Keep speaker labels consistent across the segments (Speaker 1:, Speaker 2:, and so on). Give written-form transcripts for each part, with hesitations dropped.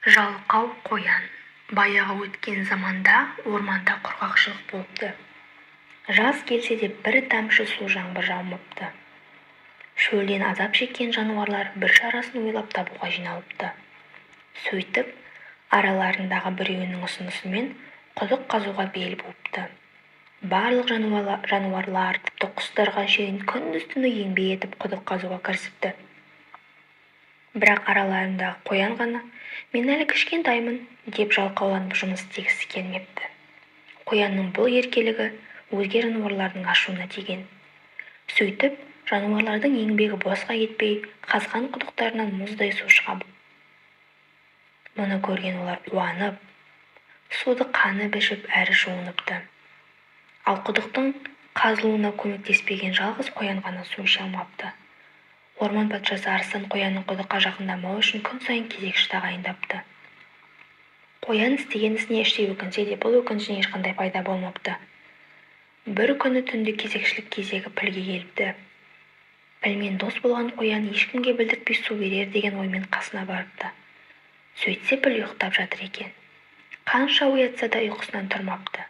Speaker 1: Жалқау қоян. Баяғы өткен заманда орманда құрғақшылық болыпты. Жаз келсе де бір тамшы су жаңбыр жаумапты. Шөлден азап шеккен жануарлар бір шарасын ойлап табуға жиналыпты. Сөйтіп, араларындағы біреуінің ұсынысымен құдық қазуға бел буыпты. Барлық жануарлар, тіпті құстарға шейін күндіз-түні еңбек етіп құдық қазуға кірісіпті. Бірақ араларындағы қоян ғана «Мен әлі кішкентаймын» деп жалқауланып жұмыс істегісі келмепті. Қоянның бұл еркелігі өзге жануарлардың ашуына тиген. Сөйтіп, жануарлардың еңбегі босқа кетпей, қазған құдықтарынан мұздай су шығады. Мұны көрген олар қуанып, суды қанып ішіп әрі жуыныпты. Ал құдықтың қазылуына көмектеспеген жалғыз қоян ғана су іше алмапты. Орман патшасы арыстан қоянның құдыққа жақындамауы үшін күн сайын кезекші тағайындапты. Қоян істеген ісіне іштей өкінсе де, бұл өкінішінен ешқандай пайда болмапты. Бір күні түнде кезекшілік кезегі пілге келіпті. Пілмен дос болған қоян ешкімге білдіртпей су берер деген оймен қасына барыпты. Сөйтсе піл ұйықтап жатыр екен. Қанша оятса да ұйқысынан тұрмапты.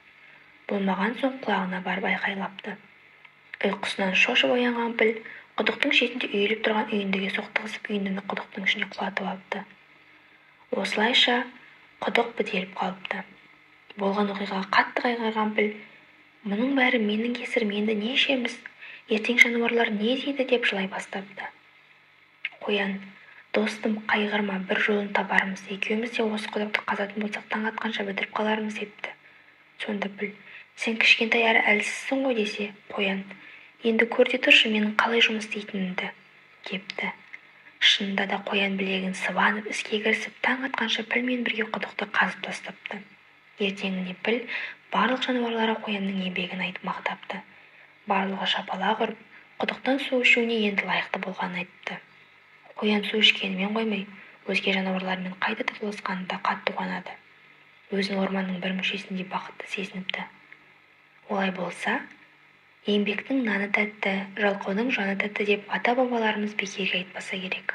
Speaker 1: Болмаған соң құлағына барып айқайлапты. Ұйқысынан шошып оянған піл құдықтың шетінде үйіліп тұрған үйіндіге соқтығысып үйіндіні құдықтың ішіне құлатып алыпты. Осылайша құдық бітеліп қалыпты. Болған оқиғаға қатты қайғырған піл, мұның бәрі менің кесірім, енді не ішеміз, ертең жануарлар не дейді деп жылай бастапты. Қоян, достым, қайғырма, бір жолын табармыз, екеуміз де осы құдықты қазатын болсақ таң атқанша бітіріп қалармыз депті. Сонда піл, сен кішкентай әрі әлсізсің ғой десе, қоян, енді көрде тұршы менің қалай жұмыс істейтінімді кепті. Шынында да қоян білегін сыбанып іске кірісіп, таң атқанша пілмен бірге құдықты қазып тастапты. Ертеңіне піл барлық жануарларға қоянның еңбегін айтып мақтапты. Барлығы шапалақ ұрып, құдықтан су ішуіне енді лайықты болғанын айтты. Қоян су ішкенімен қоймай, өзге жануарлармен қайта татуласқанында қатты қуанады. Өзін орманның бір мүшесіндей бақытты сезініпті. Олай болса, еңбектің наны тәтті, жалқаудың жаны тәтті деп ата-бабаларымыз бекерге айтпаса керек.